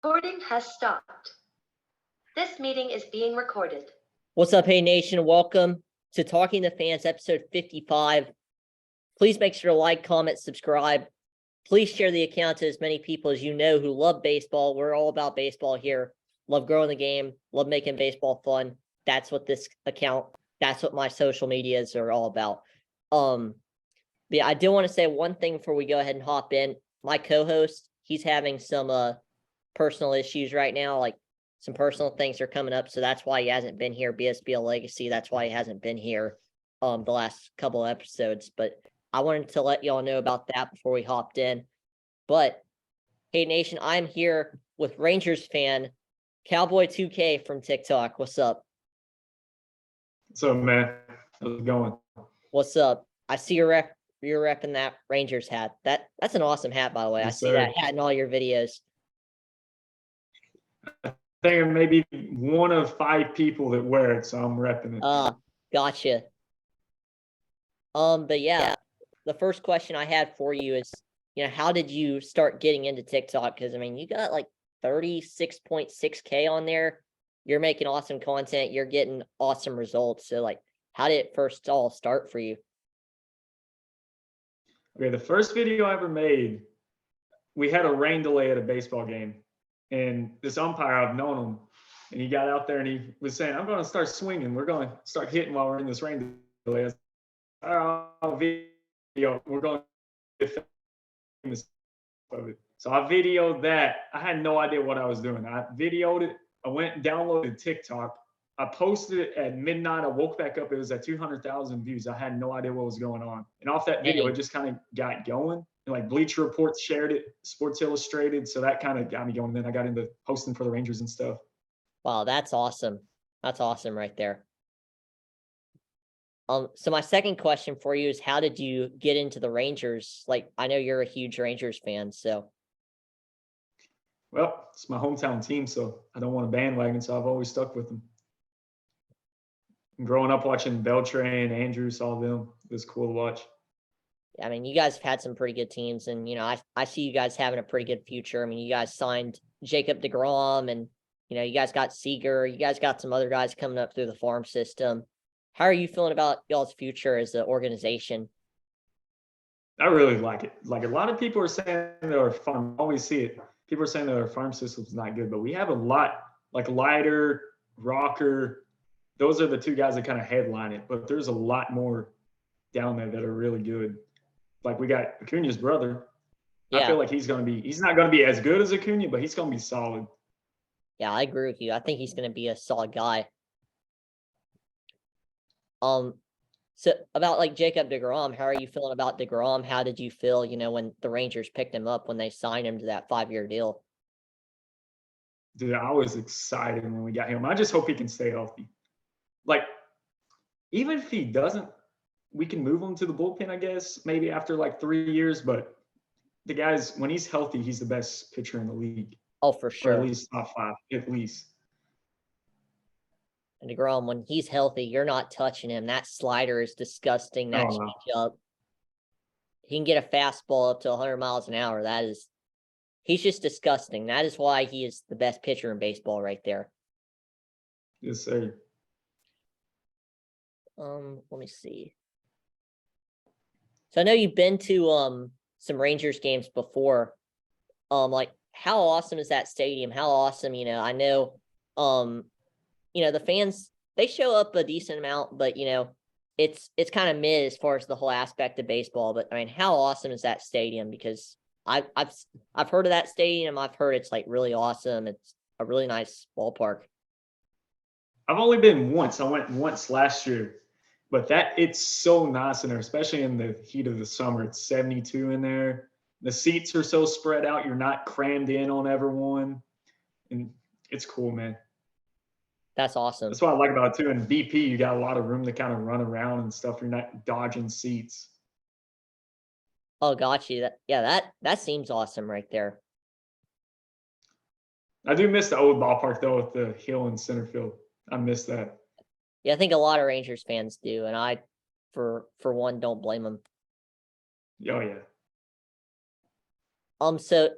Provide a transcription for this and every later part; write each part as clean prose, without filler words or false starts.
Recording has stopped. This meeting is being recorded. What's up, Hey Nation? Welcome to Talking to Fans, episode 55. Please make sure to like, comment, subscribe. Please share the account to as many people as you know who love baseball. We're all about baseball here. Love growing the game. Love making baseball fun. That's what this account, that's what my social medias are all about. Yeah, I do want to say one thing before we go ahead and hop in. My co-host, he's having some personal issues right now, like some personal things are coming up, so that's why he hasn't been here. BSBL Legacy, that's why he hasn't been here the last couple of episodes. But I wanted to let y'all know about that before we hopped in. But hey Nation, I'm here with Rangers fan Cowboy 2K from TikTok. What's up? What's up, man? How's it going? What's up? I see you're repping that Rangers hat. That's an awesome hat, by the way. Yes, I see sir. that hat in all your videos. I think I'm maybe one of 5 people that wear it, so I'm repping it. Gotcha. But yeah, the first question I had for you is, how did you start getting into TikTok? Because I mean, you got like 36.6K on there. You're making awesome content. You're getting awesome results. So like, how did it first all start for you? Okay, the first video I ever made, we had a rain delay at a baseball game, and this umpire, I've known him, and he got out there and he was saying, "I'm going to start swinging. We're going to start hitting while we're in this rain delay." I was, "All right, video. We're going to get famous of it." So I videoed that. I had no idea what I was doing. I videoed it. I went and downloaded TikTok. I posted it at midnight. I woke back up. It was at 200,000 views. I had no idea what was going on. And off that video, Dang. it just kind of got going. And like Bleacher Report shared it, Sports Illustrated. So that kind of got me going. Then I got into posting for the Rangers and stuff. Wow, that's awesome. That's awesome right there. So my second question for you is, how did you get into the Rangers? Like, I know you're a huge Rangers fan, so. Well, it's my hometown team, so I don't want a bandwagon. So I've always stuck with them. Growing up watching Beltran, Andrews, all of them, it was cool to watch. I mean, you guys have had some pretty good teams, and I see you guys having a pretty good future. I mean, you guys signed Jacob deGrom, and you guys got Seager. You guys got some other guys coming up through the farm system. How are you feeling about y'all's future as an organization? I really like it. Like a lot of people are saying that our farm, I always see it. People are saying that our farm system's not good, but we have a lot, like Leiter, Rocker. Those are the 2 guys that kind of headline it, but there's a lot more down there that are really good. Like we got Acuna's brother. Yeah. I feel like he's not going to be as good as Acuna, but he's going to be solid. Yeah, I agree with you. I think he's going to be a solid guy. So about like Jacob deGrom, how are you feeling about deGrom? How did you feel, when the Rangers picked him up, when they signed him to that 5-year deal? Dude, I was excited when we got him. I just hope he can stay healthy. Like, even if he doesn't, we can move him to the bullpen, I guess, maybe after like 3 years. But the guy's, when he's healthy, he's the best pitcher in the league. Oh, for Or sure. at least top 5, at least. And deGrom, when he's healthy, you're not touching him. That slider is disgusting. That changeup. He can get a fastball up to 100 miles an hour. He's just disgusting. That is why he is the best pitcher in baseball right there. Yes, sir. Let me see. So I know you've been to some Rangers games before. Like, how awesome is that stadium? How awesome, I know the fans, they show up a decent amount, but it's kind of mid as far as the whole aspect of baseball. But I mean, how awesome is that stadium? Because I've heard of that stadium. I've heard it's like really awesome. It's a really nice ballpark. I've only been once. I went once last year, but it's so nice in there, especially in the heat of the summer. It's 72 in there. The seats are so spread out. You're not crammed in on everyone. And it's cool, man. That's awesome. That's what I like about it too. In BP, you got a lot of room to kind of run around and stuff. You're not dodging seats. Oh, got you. That seems awesome right there. I do miss the old ballpark though, with the hill in center field. I miss that. Yeah, I think a lot of Rangers fans do, and I, for one, don't blame them. Oh yeah. So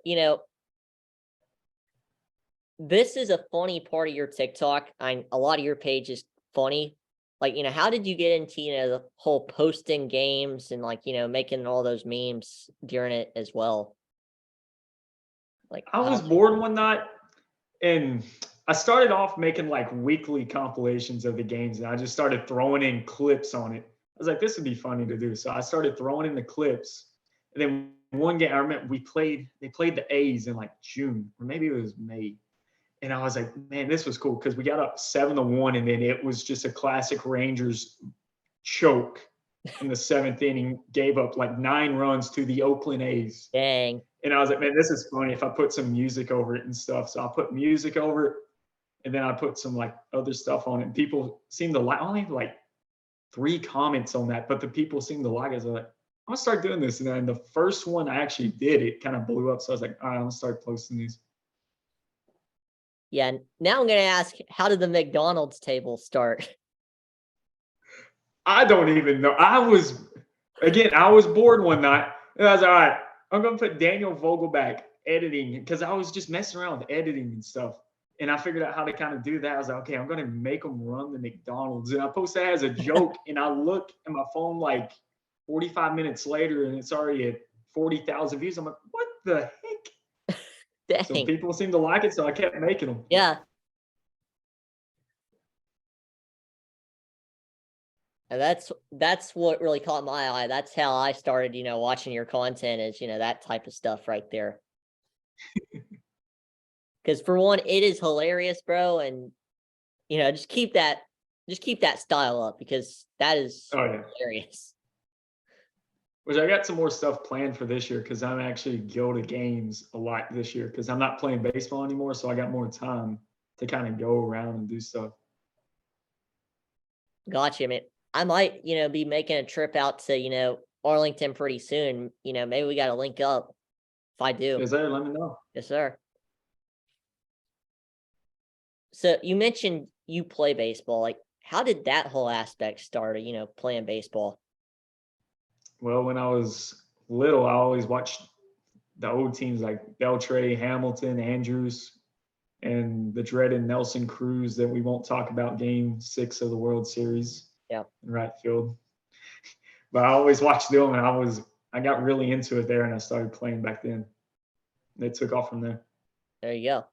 this is a funny part of your TikTok. A lot of your page is funny. Like, how did you get into, the whole posting games and like, making all those memes during it as well? Like, I was bored one night and I started off making like weekly compilations of the games and I just started throwing in clips on it. I was like, this would be funny to do. So I started throwing in the clips. And then one game I remember they played the A's in like June or maybe it was May. And I was like, man, this was cool because we got up 7-1 and then it was just a classic Rangers choke in the 7th inning, gave up like 9 runs to the Oakland A's. Dang. And I was like, man, this is funny if I put some music over it and stuff. So I put music over it and then I put some like other stuff on it. And people seem to like, only like 3 comments on that, but the people seem to like it. So I was like, I'm gonna start doing this. And then the first one I actually did, it kind of blew up. So I was like, all right, I'm gonna start posting these. Yeah. Now I'm going to ask, how did the McDonald's table start? I don't even know. I was bored one night and I was like, all right, I'm going to put Daniel Vogelback editing because I was just messing around with editing and stuff. And I figured out how to kind of do that. I was like, okay, I'm going to make them run the McDonald's. And I posted that as a joke. And I look at my phone like 45 minutes later and it's already at 40,000 views. I'm like, what the heck? Dang. So people seem to like it. So I kept making them. Yeah. And that's what really caught my eye. That's how I started, watching your content is, that type of stuff right there. Because for one, it is hilarious, bro. And, just keep that style up because that is hilarious. Which I got some more stuff planned for this year because I'm actually go to games a lot this year because I'm not playing baseball anymore. So I got more time to kind of go around and do stuff. Gotcha, man. I might, be making a trip out to, Arlington pretty soon. Maybe we got to link up. If I do. Yes, sir. Let me know. Yes, sir. So you mentioned you play baseball. Like, how did that whole aspect start? Playing baseball. Well, when I was little, I always watched the old teams like Beltray, Hamilton, Andrews, and the dreaded Nelson Cruz that we won't talk about Game 6 of the World Series. Yeah. In right field. But I always watched them, and I got really into it there, and I started playing back then. They took off from there. There you go. All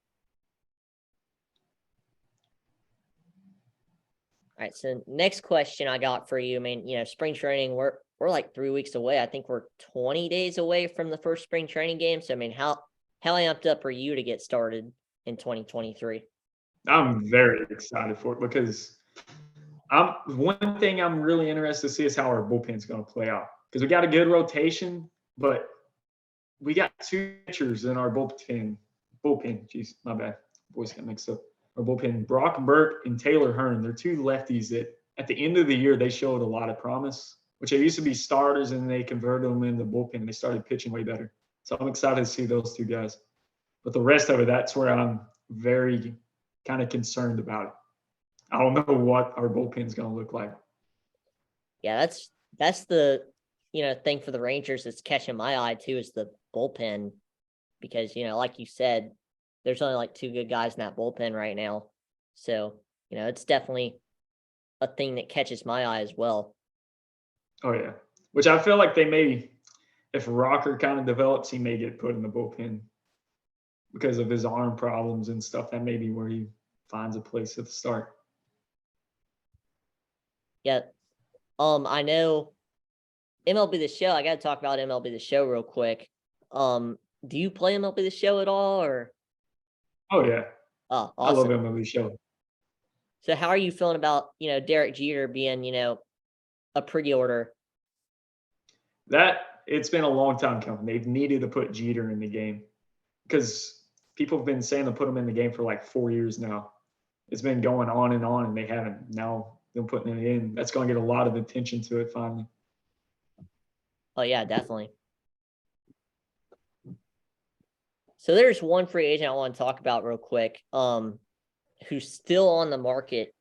right. So next question I got for you, I mean, spring training, we're like 3 weeks away. I think we're 20 days away from the first spring training game. So, I mean, how amped up are you to get started in 2023? I'm very excited for it because one thing I'm really interested to see is how our bullpen's going to play out because we got a good rotation, but we got 2 pitchers in our bullpen. Jeez, my bad. Voice got mixed up. Our bullpen, Brock Burke and Taylor Hearn. They're 2 lefties that at the end of the year, they showed a lot of promise, which they used to be starters and they converted them into bullpen and they started pitching way better. So I'm excited to see those 2 guys. But the rest of it, that's where I'm very kind of concerned about it. I don't know what our bullpen's going to look like. Yeah, that's the thing for the Rangers that's catching my eye too is the bullpen because like you said, there's only like 2 good guys in that bullpen right now. So, it's definitely a thing that catches my eye as well. Oh, yeah. Which I feel like if Rocker kind of develops, he may get put in the bullpen because of his arm problems and stuff. That may be where he finds a place at the start. Yeah. I know MLB The Show. I got to talk about MLB The Show real quick. Do you play MLB The Show at all or? Oh, yeah. Oh, awesome. I love MLB Show. So how are you feeling about, Derek Jeter being, a pre-order? It's been a long time coming. They've needed to put Jeter in the game because people have been saying to put him in the game for like 4 years now. It's been going on and they haven't. Now they're putting it in. That's going to get a lot of attention to it finally. Oh, yeah, definitely. So there's one free agent I want to talk about real quick, who's still on the market,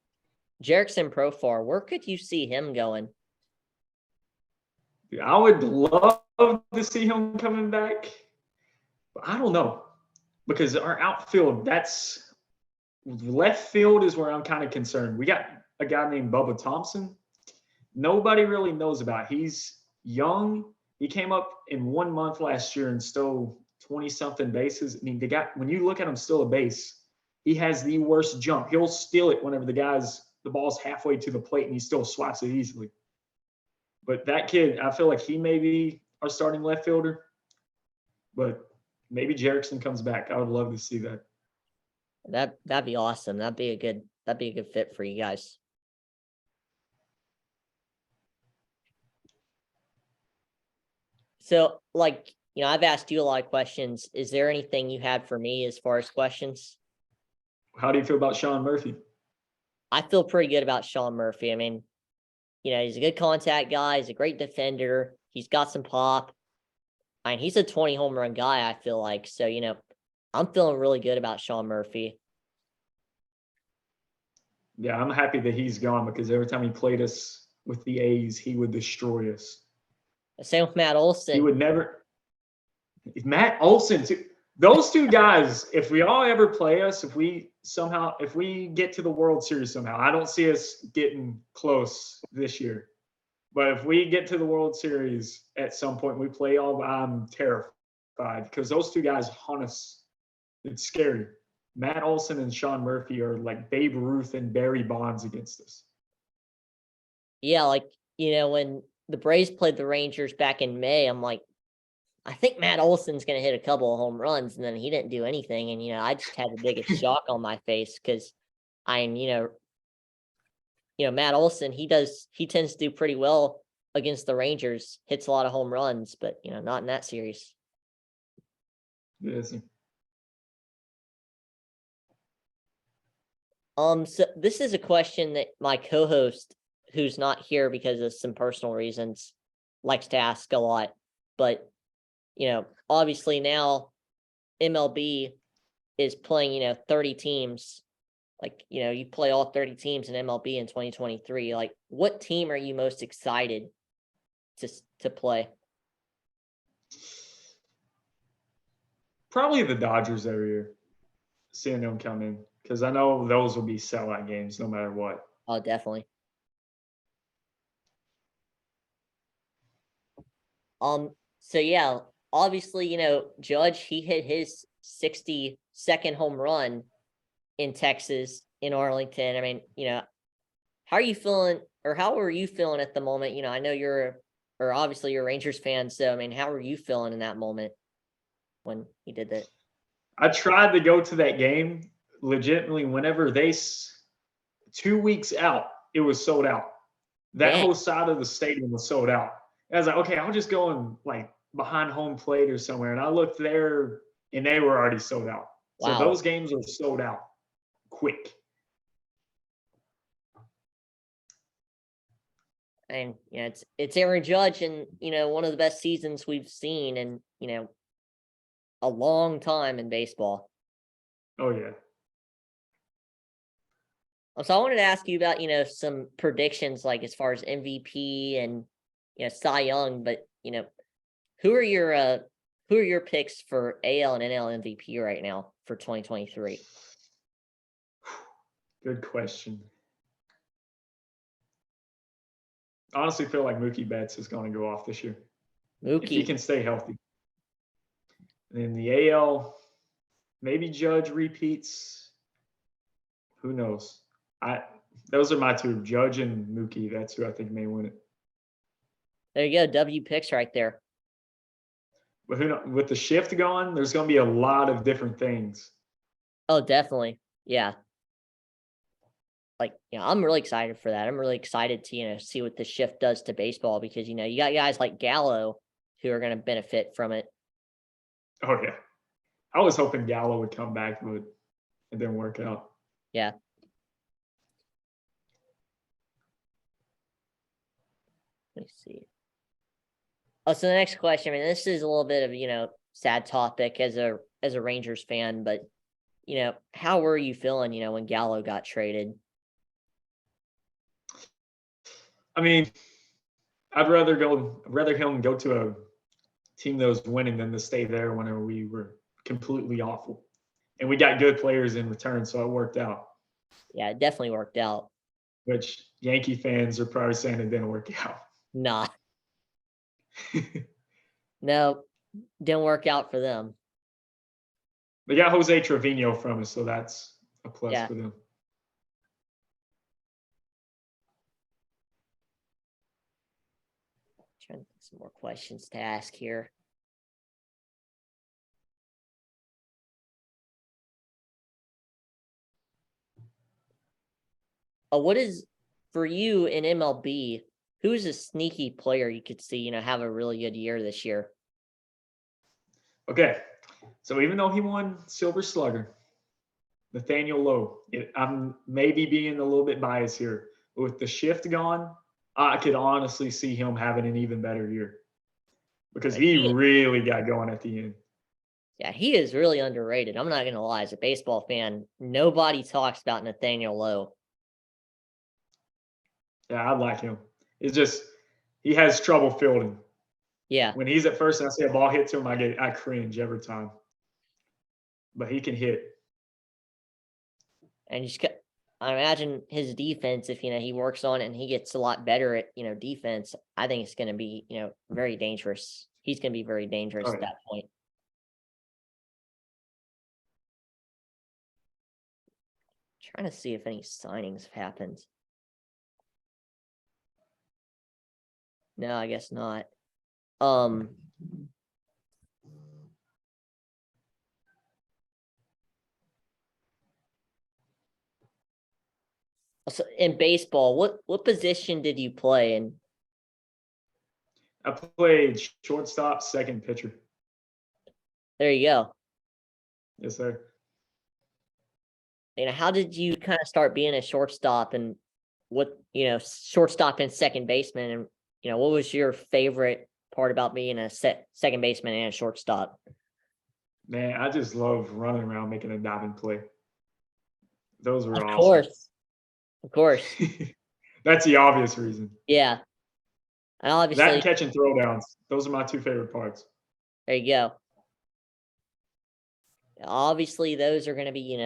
Jerickson Profar. Where could you see him going? I would love to see him coming back, but I don't know because our outfield, that's left field is where I'm kind of concerned. We got a guy named Bubba Thompson. Nobody really knows about. He's young. He came up in 1 month last year and stole 20 something bases. I mean, the guy, when you look at him steal a base, he has the worst jump. He'll steal it whenever the ball's halfway to the plate and he still swats it easily. But that kid, I feel like he may be our starting left fielder. But maybe Jerickson comes back. I would love to see that. That'd be awesome. That'd be a good fit for you guys. So, like, I've asked you a lot of questions. Is there anything you had for me as far as questions? How do you feel about Sean Murphy? I feel pretty good about Sean Murphy. I mean, he's a good contact guy. He's a great defender. He's got some pop. I mean, he's a 20 home run guy, I feel like. So, I'm feeling really good about Sean Murphy. Yeah, I'm happy that he's gone because every time he played us with the A's, he would destroy us. Same with Matt Olson. He would never. Matt Olson, too. Those two guys, if we all ever play us, if we get to the World Series somehow, I don't see us getting close this year. But if we get to the World Series at some point, we play all, I'm terrified because those two guys hunt us. It's scary. Matt Olson and Sean Murphy are like Babe Ruth and Barry Bonds against us. Yeah, like, when the Braves played the Rangers back in May, I'm like, I think Matt Olson's going to hit a couple of home runs, and then he didn't do anything. And, I just had the biggest shock on my face because Matt Olson, he tends to do pretty well against the Rangers, hits a lot of home runs, but, not in that series. Yes. So this is a question that my co-host, who's not here because of some personal reasons, likes to ask a lot. But, obviously now MLB is playing, 30 teams. Like, you play all 30 teams in MLB in 2023. Like, what team are you most excited to play? Probably the Dodgers every year, seeing them come in. Because I know those will be sellout games no matter what. Oh, definitely. So yeah, obviously, Judge, he hit his 62nd home run in Texas, in Arlington. I mean, how are you feeling, or how are you feeling at the moment? I know obviously you're a Rangers fan, so I mean, how are you feeling in that moment when he did that? I tried to go to that game legitimately whenever 2 weeks out, it was sold out. That Dang. whole side of the stadium was sold out. I was like, okay, I'll just go and like behind home plate or somewhere. And I looked there and they were already sold out. Wow. So those games are sold out quick. And it's Aaron Judge, and one of the best seasons we've seen in a long time in baseball. Oh yeah. So I wanted to ask you about some predictions, like as far as MVP and Cy Young, but who are your picks for AL and NL MVP right now for 2023? Good question. I honestly feel like Mookie Betts is going to go off this year. If he Mookie. can stay healthy. And in the AL, maybe Judge repeats. Who knows? Those are my two, Judge and Mookie. That's who I think may win it. There you go, W picks right there. But who knows? With the shift going, there's going to be a lot of different things. Oh, definitely. Yeah. Like, I'm really excited for that. I'm really excited to, see what the shift does to baseball because, you got guys like Gallo who are going to benefit from it. Oh, yeah. I was hoping Gallo would come back, but it didn't work out. Yeah. Let me see. Oh, so the next question, I mean, this is a little bit of, sad topic as a Rangers fan, but, how were you feeling, when Gallo got traded? I mean, I'd rather him go to a team that was winning than to stay there whenever we were completely awful. And we got good players in return, so it worked out. Yeah, it definitely worked out. Which Yankee fans are probably saying it didn't work out. Nah, no, didn't work out for them. They got Jose Trevino from us, so that's a plus Yeah. for them. Trying to think some more questions to ask here. What is for you in MLB? Who's a sneaky player you could see, have a really good year this year? Okay, so even though he won Silver Slugger, Nathaniel Lowe, I'm maybe being a little bit biased here. But with the shift gone, I could honestly see him having an even better year because he really got going at the end. Yeah, he is really underrated. I'm not gonna lie, as a baseball fan, nobody talks about Nathaniel Lowe. Yeah, I like him. It's just he has trouble fielding. Yeah, When he's at first and I see a ball hit to him, I cringe every time. But he can hit. and I imagine his defense, if he works on it and he gets a lot better at defense, I think it's gonna be very dangerous. He's gonna be very dangerous at that point. Trying to see if any signings have happened. No, I guess not. So in baseball, what position did you play in? I played shortstop, second pitcher. There you go. Yes, sir. How did you kind of start being a shortstop, and what shortstop and second baseman, and what was your favorite part about being a second baseman and a shortstop? Man, I just love running around making a diving play. Those were Of awesome. course. That's the obvious reason. Yeah. And That obviously, and catching throwdowns. Those are my two favorite parts. there you go. Obviously, those are going to be,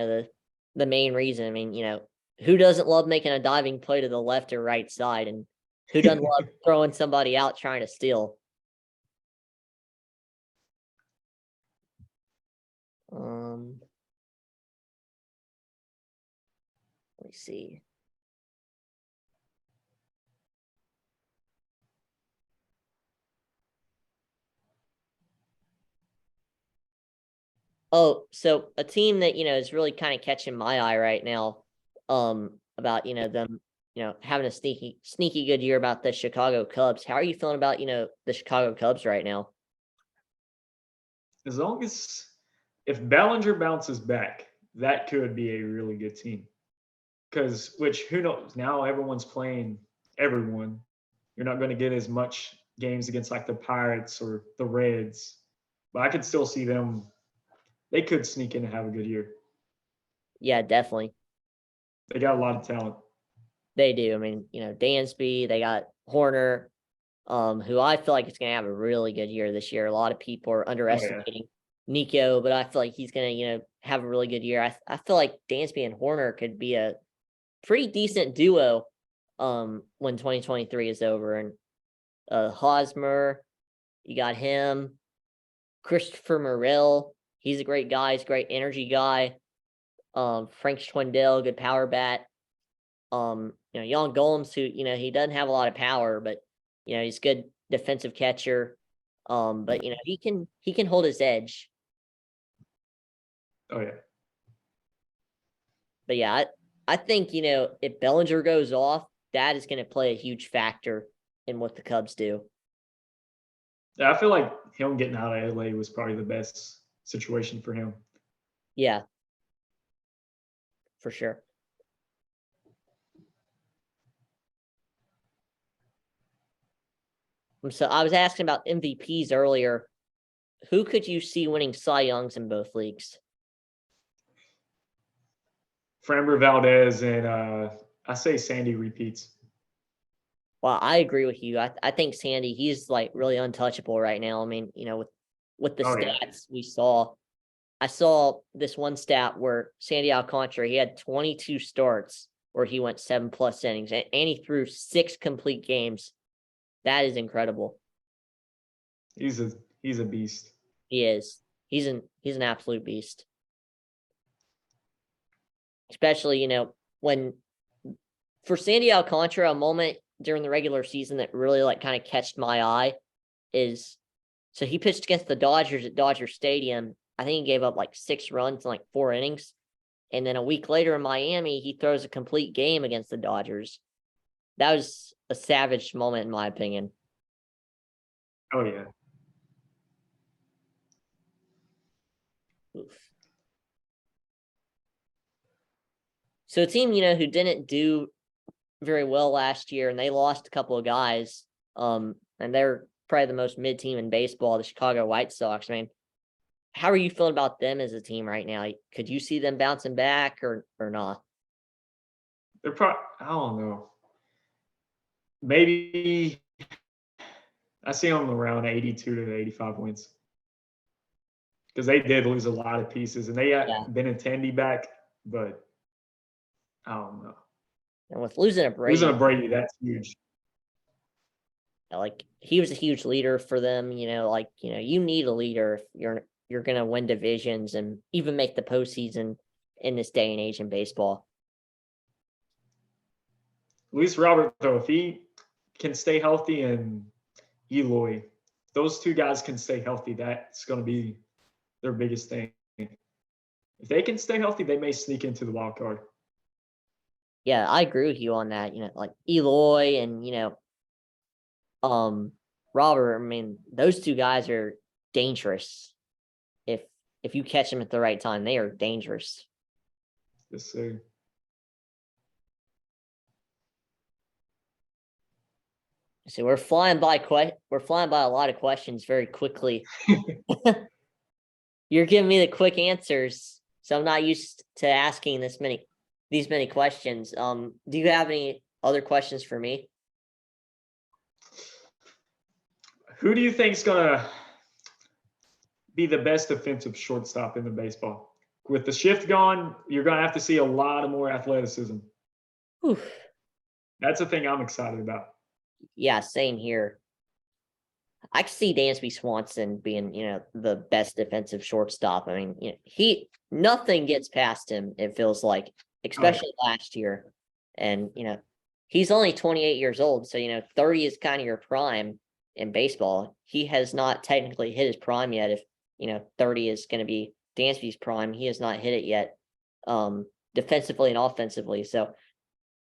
the main reason. I mean, who doesn't love making a diving play to the left or right side, and who doesn't love throwing somebody out trying to steal? Let me see. Oh, so a team that is really kind of catching my eye right now, about them, having a sneaky good year, about the Chicago Cubs. How are you feeling about the Chicago Cubs right now? As long as if Bellinger bounces back, that could be a really good team. Because who knows? Now everyone's playing everyone. You're not going to get as much games against like the Pirates or the Reds, but I could still see them. They could sneak in and have a good year. Yeah, definitely. They got a lot of talent. They do. I mean, Dansby, they got Horner, who I feel like is going to have a really good year this year. A lot of people are underestimating Nico, but I feel like he's going to, have a really good year. I feel like Dansby and Horner could be a pretty decent duo, when 2023 is over. And Hosmer, you got him, Christopher Morel. He's a great guy. He's a great energy guy. Frank Schwindel, good power bat. Jan Golems, who, he doesn't have a lot of power, but, he's a good defensive catcher. But, he can hold his edge. Oh, yeah. But yeah, I think, if Bellinger goes off, that is going to play a huge factor in what the Cubs do. Yeah, I feel like him getting out of LA was probably the best situation for him. Yeah, for sure. So I was asking about MVPs earlier. Who could you see winning Cy Youngs in both leagues? Framber Valdez and I say Sandy repeats. Well, I agree with you. I think Sandy, he's like really untouchable right now. I mean, with the stats we saw, I saw this one stat where Sandy Alcantara, he had 22 starts where he went 7+ innings and he threw 6 complete games. That is incredible. He's a beast. He is. He's an absolute beast. Especially, when for Sandy Alcantara, a moment during the regular season that really like kind of catched my eye is so he pitched against the Dodgers at Dodger Stadium. I think he gave up like 6 runs in like 4 innings. And then a week later in Miami, he throws a complete game against the Dodgers. That was a savage moment, in my opinion. Oh yeah. Oof. So a team, who didn't do very well last year, and they lost a couple of guys, and they're probably the most mid team in baseball, the Chicago White Sox. I mean, how are you feeling about them as a team right now? Could you see them bouncing back or not? They're probably, I don't know. Maybe I see them around 82 to 85 wins. Because they did lose a lot of pieces, and they Yeah. Benintendi back, but I don't know. And with losing a Brady, Losing a Brady, that's huge. like he was a huge leader for them. You need a leader if you're gonna win divisions and even make the postseason in this day and age in baseball. Luis Robert, though, if he can stay healthy, and Eloy, those 2 guys can stay healthy, that's going to be their biggest thing. If they can stay healthy, they may sneak into the wild card. Yeah, I agree with you on that. Like Eloy and Robert. I mean, those 2 guys are dangerous. If you catch them at the right time, they are dangerous. Yes, sir. So we're flying by a lot of questions very quickly. You're giving me the quick answers, so I'm not used to asking these many questions. Do you have any other questions for me? Who do you think is going to be the best defensive shortstop in the baseball? With the shift gone, you're going to have to see a lot of more athleticism. Oof. That's the thing I'm excited about. Yeah, same here. I could see Dansby Swanson being, the best defensive shortstop. I mean, nothing gets past him, it feels like, especially last year. And, he's only 28 years old. So, 30 is kind of your prime in baseball. He has not technically hit his prime yet. If, 30 is going to be Dansby's prime, he has not hit it yet, defensively and offensively. So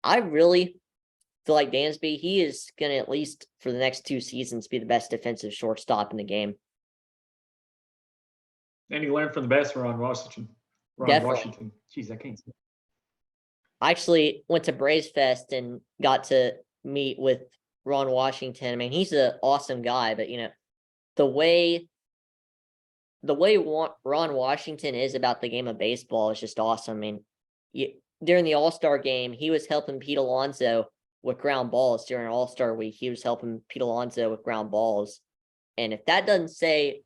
I really feel like Dansby, he is going to, at least for the next 2 seasons, be the best defensive shortstop in the game. And he learned from the best, Ron Washington. Definitely. Jeez, I can't say. I actually went to Braves Fest and got to meet with Ron Washington. I mean, he's an awesome guy, but the way Ron Washington is about the game of baseball is just awesome. I mean, during the All-Star game, he was helping Pete Alonso with ground balls during All-Star week. He was helping Pete Alonso with ground balls. And if that doesn't say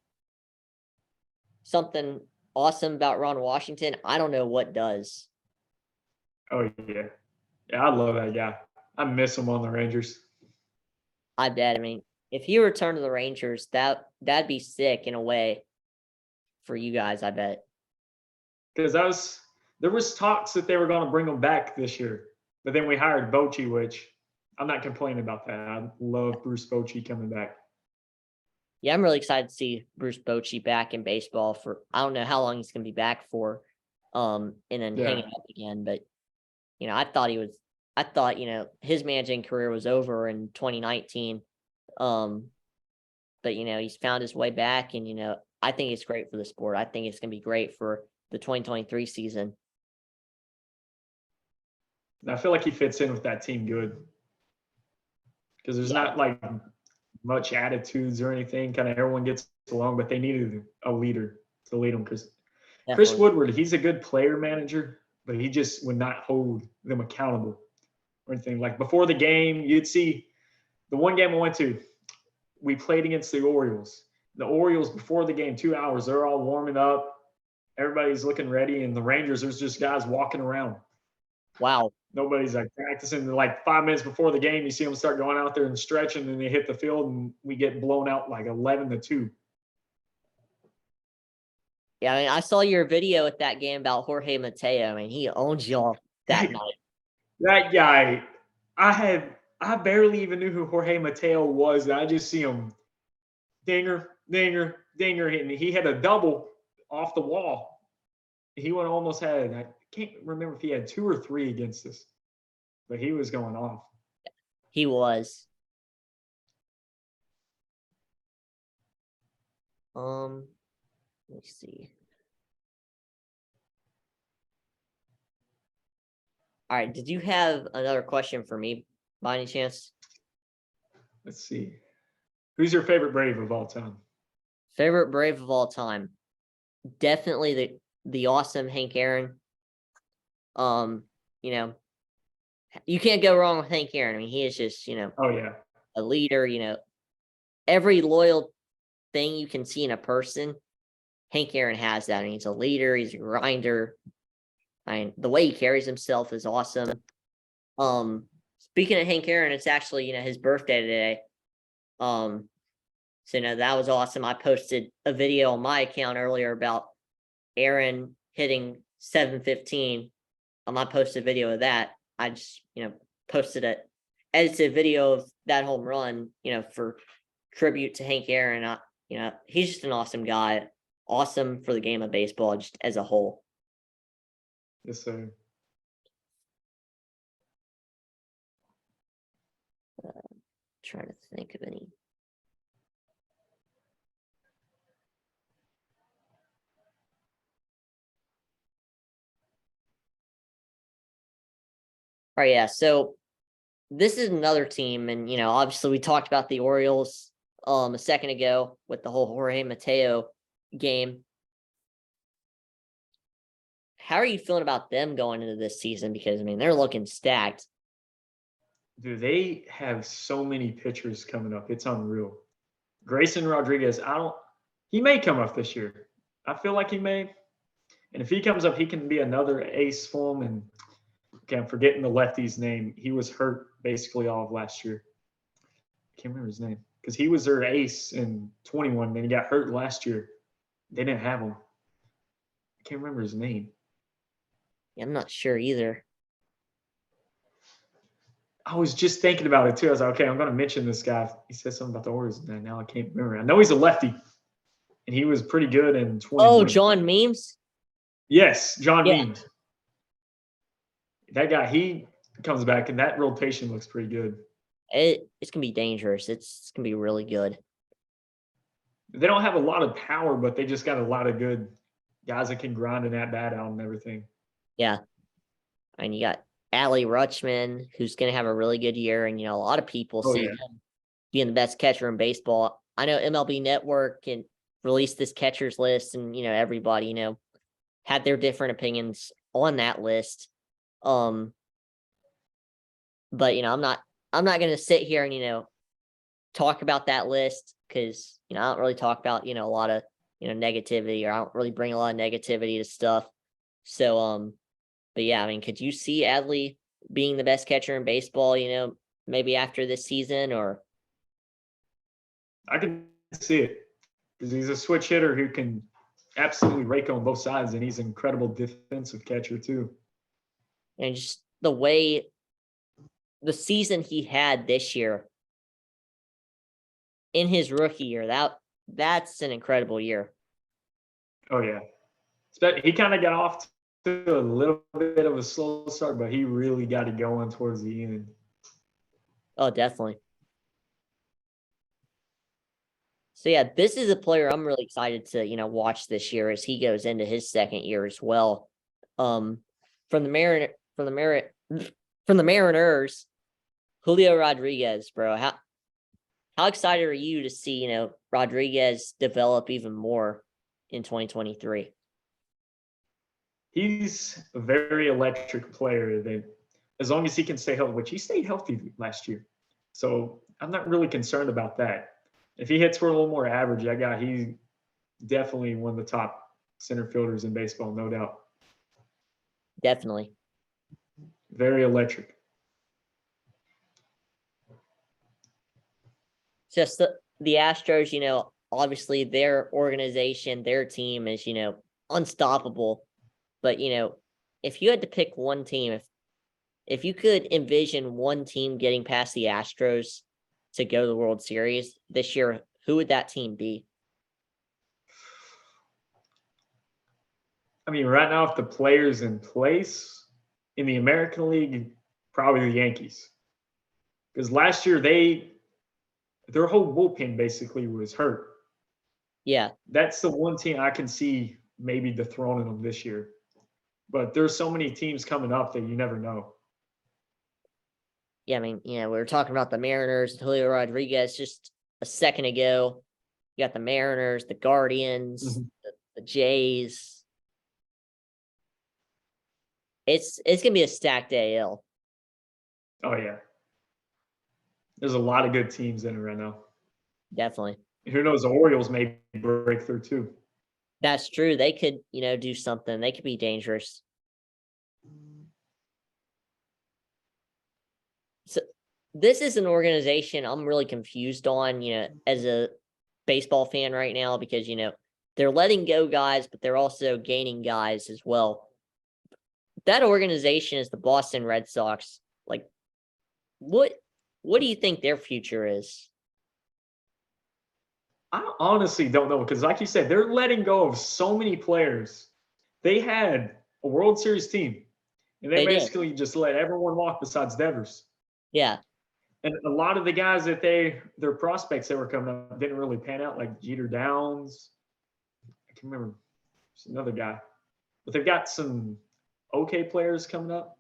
something awesome about Ron Washington, I don't know what does. Oh, yeah. Yeah, I love that guy. I miss him on the Rangers. I bet. I mean, if he returned to the Rangers, that'd be sick in a way for you guys, I bet. Because there was talks that they were going to bring him back this year. But then we hired Bochy, which I'm not complaining about that. I love Bruce Bochy coming back. Yeah, I'm really excited to see Bruce Bochy back in baseball for, I don't know how long he's going to be back for, and then hanging up again. But, I thought, his managing career was over in 2019. But, he's found his way back, and, I think it's great for the sport. I think it's going to be great for the 2023 season. And I feel like he fits in with that team good. Because there's not like much attitudes or anything. Kind of everyone gets along, but they needed a leader to lead them. Because Chris Woodward, he's a good player manager, but he just would not hold them accountable or anything. Like before the game, you'd see the one game I went to, we played against the Orioles. The Orioles, before the game, 2 hours, they're all warming up. everybody's looking ready, and the Rangers, there's just guys walking around. Wow. Nobody's like practicing. Like 5 minutes before the game, you see them start going out there and stretching, and they hit the field, and we get blown out like 11-2. Yeah, I mean, I saw your video at that game about Jorge Mateo. I mean, he owns y'all that Hey, night. That guy, I barely even knew who Jorge Mateo was. And I just see him dinger, dinger, dinger hitting. He had a double off the wall. He would almost had, I can't remember if he had 2 or 3 against us, but he was going off. He was. Let me see. All right, did you have another question for me by any chance? Let's see. Who's your favorite Brave of all time? Favorite Brave of all time? Definitely the awesome Hank Aaron. You know, you can't go wrong with Hank Aaron. I mean, he is just, Oh, yeah. a leader, every loyal thing you can see in a person, Hank Aaron has that. I mean, he's a leader, he's a grinder. I mean, the way he carries himself is awesome. Speaking of Hank Aaron, it's actually, his birthday today. So that was awesome. I posted a video on my account earlier about Aaron hitting 715. I posted a video of that. I just, posted a edited video of that home run, for tribute to Hank Aaron. He's just an awesome guy. Awesome for the game of baseball just as a whole. Yes, sir. Trying to think of any. All right, yeah. So this is another team, and obviously we talked about the Orioles a second ago with the whole Jorge Mateo game. How are you feeling about them going into this season? Because I mean, they're looking stacked. Dude, they have so many pitchers coming up. It's unreal. Grayson Rodriguez, he may come up this year. I feel like he may. And if he comes up, he can be another ace for them. And okay, I'm forgetting the lefty's name. He was hurt basically all of last year. I can't remember his name because he was their ace in 21. Then he got hurt last year. They didn't have him. I can't remember his name. Yeah, I'm not sure either. I was just thinking about it too. I was like, okay, I'm going to mention this guy. He said something about the Orioles, and now I can't remember. I know he's a lefty, and he was pretty good in 20. Oh, John Means? Yes, John Yeah. Means. That guy, he comes back, and that rotation looks pretty good. It's gonna be dangerous. It's gonna be really good. They don't have a lot of power, but they just got a lot of good guys that can grind an at-bat out and everything. Yeah. And you got Adley Rutschman, who's going to have a really good year. And, a lot of people see him being the best catcher in baseball. I know MLB Network can release this catcher's list, and, everybody, had their different opinions on that list. But, I'm not going to sit here and, talk about that list because, I don't really talk about, a lot of, negativity, or I don't really bring a lot of negativity to stuff. So, but yeah, I mean, could you see Adley being the best catcher in baseball, maybe after this season? Or I can see it because he's a switch hitter who can absolutely rake on both sides, and he's an incredible defensive catcher too. And just the way the season he had this year in his rookie year, that's an incredible year. Oh yeah, he kind of got off to a little bit of a slow start, but he really got it going towards the end. Oh, definitely. So yeah, this is a player I'm really excited to, watch this year as he goes into his second year as well. From the Mariners, Julio Rodriguez, bro. How excited are you to see, Rodriguez develop even more in 2023? He's a very electric player that as long as he can stay healthy, which he stayed healthy last year. So I'm not really concerned about that. If he hits for a little more average, that guy, he's definitely one of the top center fielders in baseball, no doubt. Definitely. Very electric. Just the Astros, obviously their organization, their team is, unstoppable. But, if you had to pick one team, if you could envision one team getting past the Astros to go to the World Series this year, who would that team be? I mean, right now, if the players in place in the American League, probably the Yankees. Because last year their whole bullpen basically was hurt. Yeah. That's the one team I can see maybe dethroning them this year. But there's so many teams coming up that you never know. Yeah, I mean, we were talking about the Mariners, Julio Rodriguez just a second ago. You got the Mariners, the Guardians, the Jays. It's gonna be a stacked AL. Oh yeah. There's a lot of good teams in it right now. Definitely. Who knows? The Orioles may break through too. That's true. They could, do something. They could be dangerous. So this is an organization I'm really confused on, as a baseball fan right now, because, they're letting go guys, but they're also gaining guys as well. That organization is the Boston Red Sox. Like, what do you think their future is? I honestly don't know because, like you said, they're letting go of so many players. They had a World Series team, and they They did. basically just let everyone walk besides Devers. Yeah. And a lot of the guys that their prospects that were coming up didn't really pan out, like Jeter Downs. I can remember there's another guy, but they've got some okay players coming up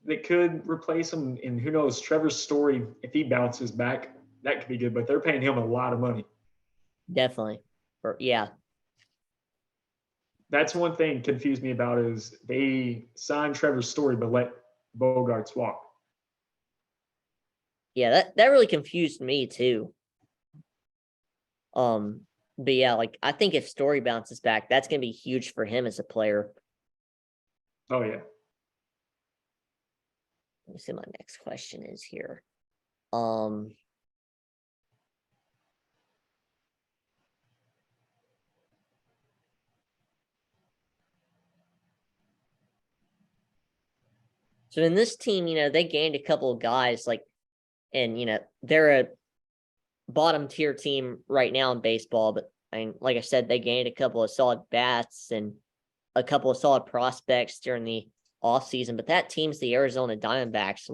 that could replace him. And who knows, Trevor Story, if he bounces back, that could be good. But they're paying him a lot of money. Definitely. Yeah. That's one thing confused me about is they signed Trevor Story but let Bogarts walk. Yeah, that really confused me too. But yeah, like I think if Story bounces back, that's gonna be huge for him as a player. Oh yeah. Let me see what my next question is here. So in this team, they gained a couple of guys and they're a bottom tier team right now in baseball, but like I said, they gained a couple of solid bats and a couple of solid prospects during the offseason. But that team's the Arizona Diamondbacks.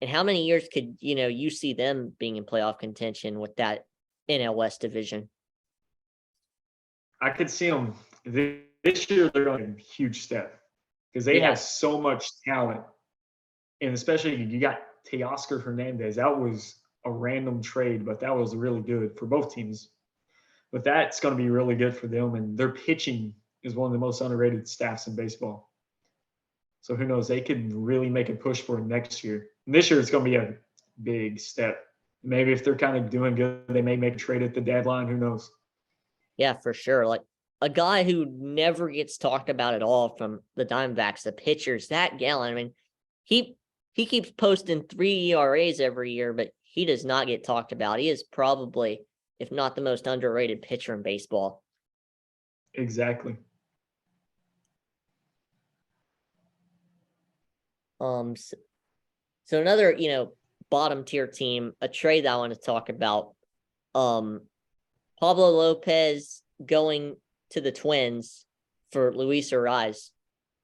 And how many years could you see them being in playoff contention with that NL West division? I could see them this year. They're on a huge step because they have so much talent, and especially you got Teoscar Hernandez. That was a random trade, but that was really good for both teams. But that's going to be really good for them, and their pitching is one of the most underrated staffs in baseball. So who knows? They could really make a push for it next year. And this year, it's going to be a big step. Maybe if they're kind of doing good, they may make a trade at the deadline. Who knows? Yeah, for sure. Like a guy who never gets talked about at all from the Diamondbacks, the pitcher, Zach Gallen. I mean, he keeps posting 3 ERAs every year, but he does not get talked about. He is probably, if not the most underrated pitcher in baseball. Exactly. So another, bottom tier team, a trade that I want to talk about. Pablo Lopez going to the Twins for Luis Arraez.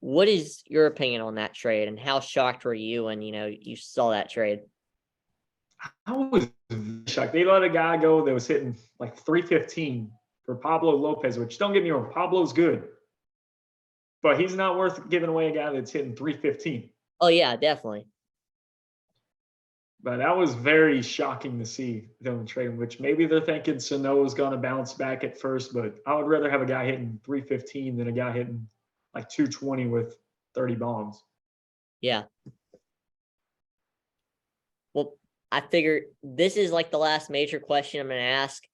What is your opinion on that trade, and how shocked were you when you saw that trade? I was shocked. They let a guy go that was hitting like 315 for Pablo Lopez, which don't get me wrong, Pablo's good, but he's not worth giving away a guy that's hitting 315. Oh yeah, definitely. But that was very shocking to see them trade him, which maybe they're thinking Sano's going to bounce back at first, but I would rather have a guy hitting 315 than a guy hitting like 220 with 30 bombs. Yeah. Well, I figured this is like the last major question I'm going to ask.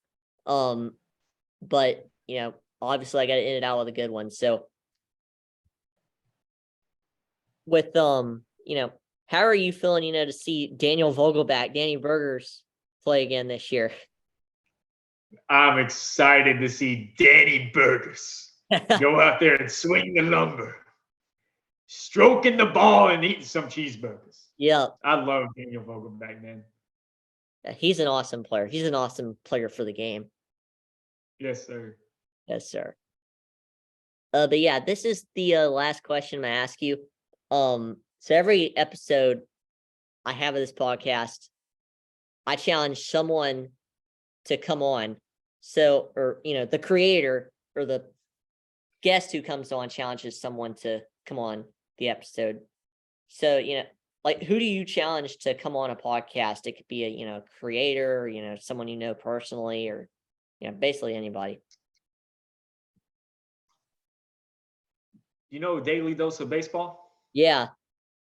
But you know, obviously I got to end it out with a good one. So with, you know, how are you feeling, you know, to see Daniel Vogelback, Danny Burgers play again this year? I'm excited to see Danny Burgers go out there and swing the lumber, stroking the ball and eating some cheeseburgers. Yeah, I love Daniel Vogelback, man. he's an awesome player. He's an awesome player for the game. Yes, sir. Yes, sir. But yeah, this is the last question I'm gonna ask you. So every episode I have of this podcast, I challenge someone to come on. So, or you know, the creator or the guest who comes on challenges someone to come on the episode. So, you know, like who do you challenge to come on a podcast? It could be a, you know, creator, or, you know, someone you know personally, or, you know, basically anybody. You know, Daily Dose of Baseball? Yeah,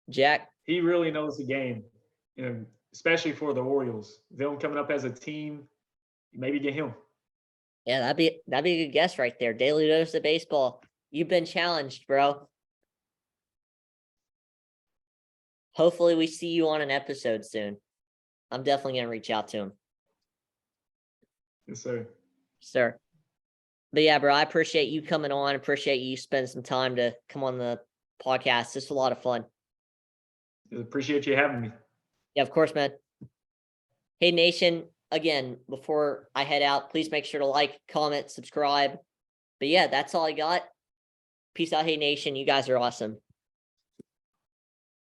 Jack. He really knows the game, you know, especially for the Orioles. Them coming up as a team, maybe get him. Yeah, that'd be a good guess right there. Daily Dose of Baseball. You've been challenged, bro. Hopefully we see you on an episode soon. I'm definitely gonna reach out to him. Yes, sir. Sir. But yeah, bro, I appreciate you coming on. Appreciate you spending some time to come on the podcast. This was a lot of fun. Appreciate you having me. Yeah, of course, man. Hey, Nation, again, before I head out, please make sure to like, comment, subscribe. But yeah, that's all I got. Peace out, Hey Nation. You guys are awesome.